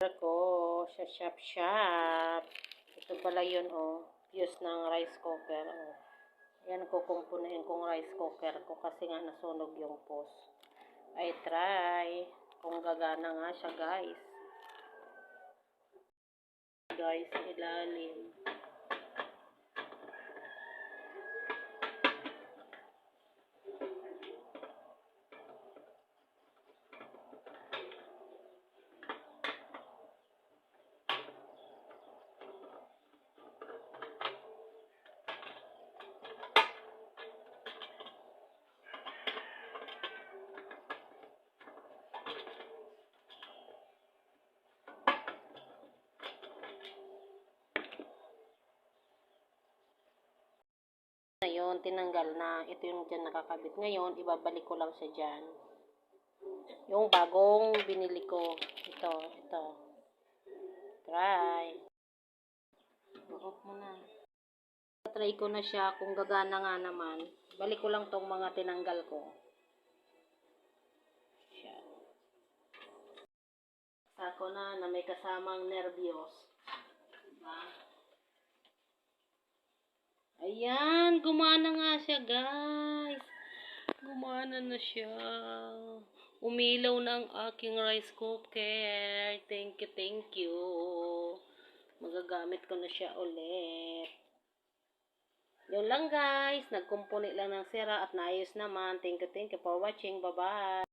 ko sa shop. Ito pala yun, oh. Fuse ng rice cooker, oh. Yan, kukumpunin kong rice cooker ko kasi nga nasunog yung post. I try kung gagana nga siya, guys. Guys, ilalim. Ngayon, tinanggal na. Ito yung dyan nakakabit. Ngayon, ibabalik ko lang siya dyan. Yung bagong binili ko. Ito. Try. Off mo na. Try ko na siya. Kung gagana nga naman, balik ko lang tong mga tinanggal ko. Siya. Sako na may kasamang nervyos. Diba? Ayan, gumana nga siya, guys. Gumana na siya. Umilaw na ang aking rice cooker. Thank you. Magagamit ko na siya ulit. Yun lang, guys. Nagkumpuni lang ng sira at naayos naman. Thank you for watching. Bye-bye.